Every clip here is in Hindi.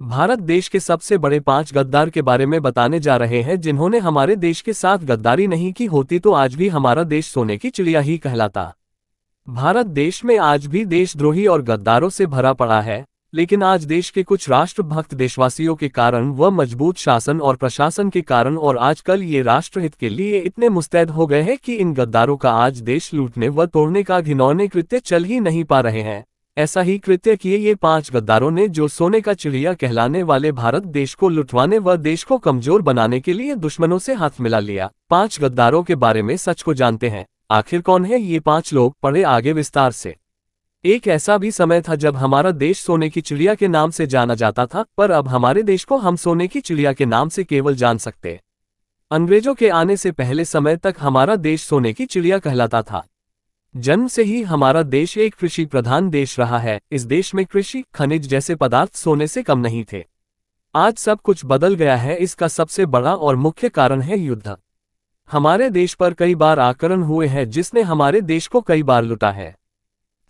भारत देश के सबसे बड़े 5 गद्दार के बारे में बताने जा रहे हैं जिन्होंने हमारे देश के साथ गद्दारी नहीं की होती तो आज भी हमारा देश सोने की चिड़िया ही कहलाता। भारत देश में आज भी देशद्रोही और गद्दारों से भरा पड़ा है, लेकिन आज देश के कुछ राष्ट्रभक्त देशवासियों के कारण व मजबूत शासन और प्रशासन के कारण और आजकल ये राष्ट्रहित के लिए इतने मुस्तैद हो गए हैं कि इन गद्दारों का आज देश लूटने व तोड़ने का घिनौने कृत्य चल ही नहीं पा रहे हैं। ऐसा ही कृत्य किए ये 5 गद्दारों ने जो सोने का चिड़िया कहलाने वाले भारत देश को लुटवाने व देश को कमजोर बनाने के लिए दुश्मनों से हाथ मिला लिया। 5 गद्दारों के बारे में सच को जानते हैं। आखिर कौन है ये 5 लोग, पढ़े आगे विस्तार से। एक ऐसा भी समय था जब हमारा देश सोने की चिड़िया के नाम से जाना जाता था, पर अब हमारे देश को हम सोने की चिड़िया के नाम से केवल जान सकते। अंग्रेजों के आने से पहले समय तक हमारा देश सोने की चिड़िया कहलाता था। जन्म से ही हमारा देश एक कृषि प्रधान देश रहा है। इस देश में कृषि, खनिज जैसे पदार्थ सोने से कम नहीं थे। आज सब कुछ बदल गया है। इसका सबसे बड़ा और मुख्य कारण है युद्ध। हमारे देश पर कई बार आक्रमण हुए हैं जिसने हमारे देश को कई बार लुटा है।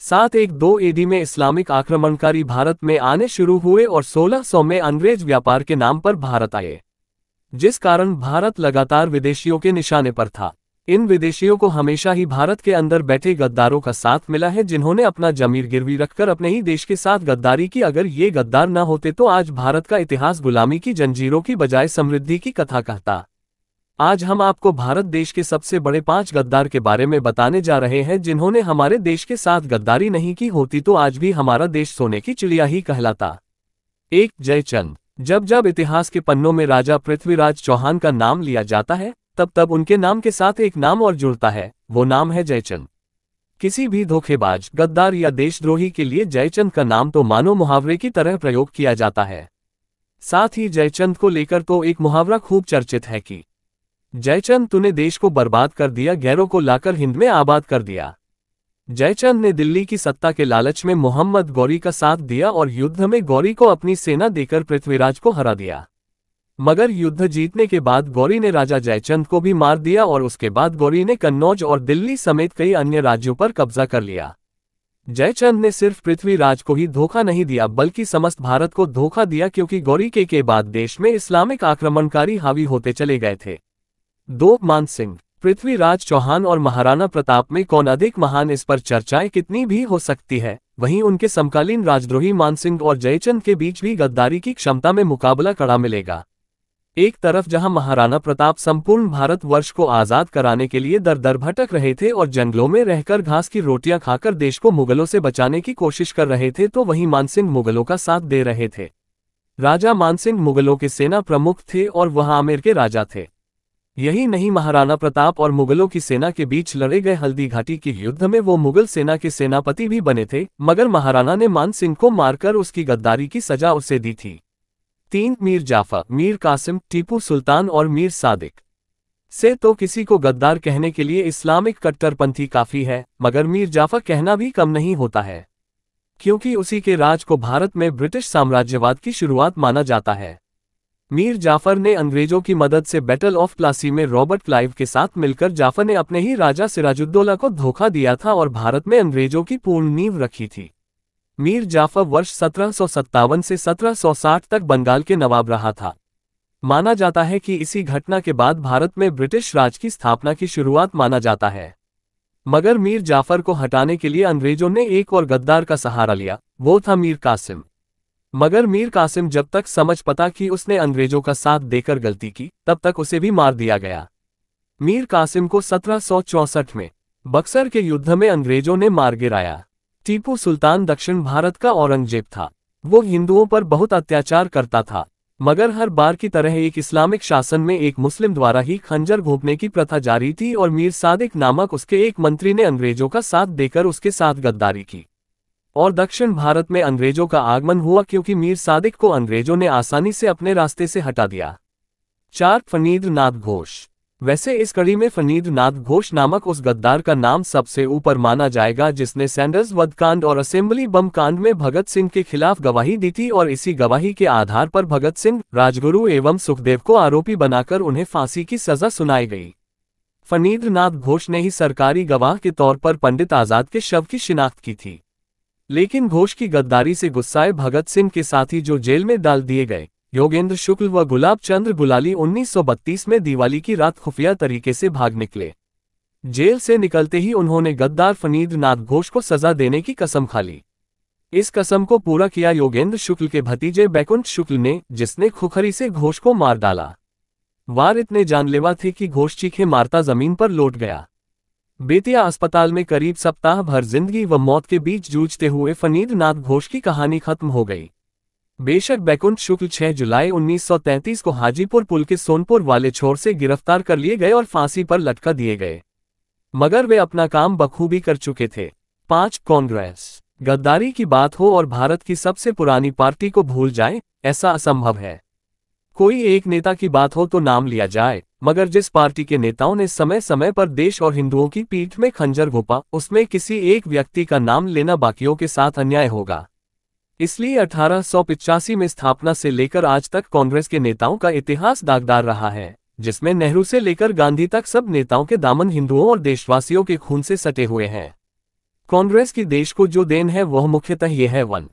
712 एडी में इस्लामिक आक्रमणकारी भारत में आने शुरू हुए और 1600 में अंग्रेज व्यापार के नाम पर भारत आए, जिस कारण भारत लगातार विदेशियों के निशाने पर था। इन विदेशियों को हमेशा ही भारत के अंदर बैठे गद्दारों का साथ मिला है जिन्होंने अपना जमीर गिरवी रखकर अपने ही देश के साथ गद्दारी की। अगर ये गद्दार न होते तो आज भारत का इतिहास गुलामी की जंजीरों की बजाय समृद्धि की कथा कहता। आज हम आपको भारत देश के सबसे बड़े 5 गद्दार के बारे में बताने जा रहे हैं जिन्होंने हमारे देश के साथ गद्दारी नहीं की होती तो आज भी हमारा देश सोने की चिड़िया ही कहलाता। 1. जयचंद। जब जब इतिहास के पन्नों में राजा पृथ्वीराज चौहान का नाम लिया जाता है तब तब उनके नाम के साथ एक नाम और जुड़ता है, वो नाम है जयचंद। किसी भी धोखेबाज, गद्दार या देशद्रोही के लिए जयचंद का नाम तो मानो मुहावरे की तरह प्रयोग किया जाता है। साथ ही जयचंद को लेकर तो एक मुहावरा खूब चर्चित है कि जयचंद तूने देश को बर्बाद कर दिया, गैरों को लाकर हिंद में आबाद कर दिया। जयचंद ने दिल्ली की सत्ता के लालच में मोहम्मद गौरी का साथ दिया और युद्ध में गौरी को अपनी सेना देकर पृथ्वीराज को हरा दिया। मगर युद्ध जीतने के बाद गौरी ने राजा जयचंद को भी मार दिया और उसके बाद गौरी ने कन्नौज और दिल्ली समेत कई अन्य राज्यों पर कब्जा कर लिया। जयचंद ने सिर्फ पृथ्वीराज को ही धोखा नहीं दिया बल्कि समस्त भारत को धोखा दिया, क्योंकि गौरी के बाद देश में इस्लामिक आक्रमणकारी हावी होते चले गए थे। 2. मानसिंह। पृथ्वीराज चौहान और महाराणा प्रताप में कौन अधिक महान, इस पर चर्चाएं कितनी भी हो सकती है। वहीं उनके समकालीन राजद्रोही मानसिंह और जयचंद के बीच भी गद्दारी की क्षमता में मुकाबला कड़ा मिलेगा। एक तरफ जहां महाराणा प्रताप संपूर्ण भारतवर्ष को आजाद कराने के लिए दर दर भटक रहे थे और जंगलों में रहकर घास की रोटियां खाकर देश को मुगलों से बचाने की कोशिश कर रहे थे, तो वहीं मानसिंह मुगलों का साथ दे रहे थे। राजा मानसिंह मुगलों के सेना प्रमुख थे और वह आमेर के राजा थे। यही नहीं, महाराणा प्रताप और मुगलों की सेना के बीच लड़े गए हल्दी घाटी के युद्ध में वो मुगल सेना के सेनापति भी बने थे, मगर महाराणा ने मानसिंह को मारकर उसकी गद्दारी की सजा उसे दी थी। 3. मीर जाफर, मीर कासिम, टीपू सुल्तान और मीर सादिक। से तो किसी को गद्दार कहने के लिए इस्लामिक कट्टरपंथी काफी है, मगर मीर जाफर कहना भी कम नहीं होता है, क्योंकि उसी के राज को भारत में ब्रिटिश साम्राज्यवाद की शुरुआत माना जाता है। मीर जाफर ने अंग्रेजों की मदद से बैटल ऑफ प्लासी में रॉबर्ट क्लाइव के साथ मिलकर जाफर ने अपने ही राजा सिराजुद्दौला को धोखा दिया था और भारत में अंग्रेजों की पूर्ण नींव रखी थी। मीर जाफर वर्ष 1757 से 1760 तक बंगाल के नवाब रहा था। माना जाता है कि इसी घटना के बाद भारत में ब्रिटिश राज की स्थापना की शुरुआत माना जाता है। मगर मीर जाफर को हटाने के लिए अंग्रेजों ने एक और गद्दार का सहारा लिया, वो था मीर कासिम। मगर मीर कासिम जब तक समझ पता कि उसने अंग्रेजों का साथ देकर गलती की, तब तक उसे भी मार दिया गया। मीर कासिम को 1764 में बक्सर के युद्ध में अंग्रेजों ने मार गिराया। टीपू सुल्तान दक्षिण भारत का औरंगजेब था। वो हिंदुओं पर बहुत अत्याचार करता था, मगर हर बार की तरह एक इस्लामिक शासन में एक मुस्लिम द्वारा ही खंजर घोंपने की प्रथा जारी थी और मीर सादिक नामक उसके एक मंत्री ने अंग्रेजों का साथ देकर उसके साथ गद्दारी की और दक्षिण भारत में अंग्रेजों का आगमन हुआ, क्योंकि मीर सादिक को अंग्रेजों ने आसानी से अपने रास्ते से हटा दिया। 4. फणींद्र नाथ घोष। वैसे इस कड़ी में फणींद्र नाथ घोष नामक उस गद्दार का नाम सबसे ऊपर माना जाएगा जिसने सैंडर्स वध कांड और असेंबली बम कांड में भगत सिंह के खिलाफ गवाही दी थी और इसी गवाही के आधार पर भगत सिंह, राजगुरु एवं सुखदेव को आरोपी बनाकर उन्हें फांसी की सजा सुनाई गई। फणींद्र नाथ घोष ने ही सरकारी गवाह के तौर पर पंडित आजाद के शव की शिनाख्त की थी। लेकिन घोष की गद्दारी से गुस्साए भगत सिंह के साथी जो जेल में डाल दिए गए, योगेंद्र शुक्ल व गुलाब चंद्र गुलाली 1932 में दिवाली की रात खुफिया तरीके से भाग निकले। जेल से निकलते ही उन्होंने गद्दार फनींद्र नाथ घोष को सजा देने की कसम खा ली। इस कसम को पूरा किया योगेंद्र शुक्ल के भतीजे बैकुंठ शुक्ल ने, जिसने खुखरी से घोष को मार डाला। वार इतने जानलेवा थे कि घोष चीखे मारता जमीन पर लौट गया। बेतिया अस्पताल में करीब सप्ताह भर जिंदगी व मौत के बीच जूझते हुए फनींद्र नाथ घोष की कहानी खत्म हो गई। बेशक बैकुंठ शुक्ल 6 जुलाई 1933 को हाजीपुर पुल के सोनपुर वाले छोर से गिरफ्तार कर लिए गए और फांसी पर लटका दिए गए, मगर वे अपना काम बखूबी कर चुके थे। 5 कांग्रेस गद्दारी की बात हो और भारत की सबसे पुरानी पार्टी को भूल जाए, ऐसा असंभव है। कोई एक नेता की बात हो तो नाम लिया जाए, मगर जिस पार्टी के नेताओं ने समय समय पर देश और हिंदुओं की पीठ में खंजर घोंपा, उसमें किसी एक व्यक्ति का नाम लेना बाकियों के साथ अन्याय होगा। इसलिए 1885 में स्थापना से लेकर आज तक कांग्रेस के नेताओं का इतिहास दागदार रहा है, जिसमें नेहरू से लेकर गांधी तक सब नेताओं के दामन हिंदुओं और देशवासियों के खून से सटे हुए हैं। कांग्रेस की देश को जो देन है वह मुख्यतः ये है: 1.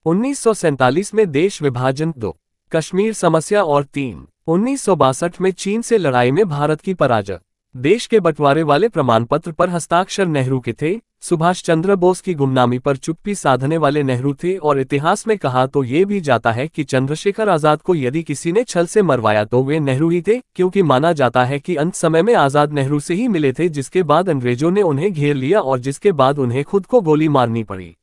1947 में देश विभाजन, 2. कश्मीर समस्या और 3. 1962 में चीन से लड़ाई में भारत की पराजय। देश के बंटवारे वाले प्रमाण पत्र पर हस्ताक्षर नेहरू के थे। सुभाष चंद्र बोस की गुमनामी पर चुप्पी साधने वाले नेहरू थे, और इतिहास में कहा तो ये भी जाता है कि चंद्रशेखर आजाद को यदि किसी ने छल से मरवाया तो वे नेहरू ही थे, क्योंकि माना जाता है कि अंत समय में आजाद नेहरू से ही मिले थे, जिसके बाद अंग्रेजों ने उन्हें घेर लिया और जिसके बाद उन्हें खुद को गोली मारनी पड़ी।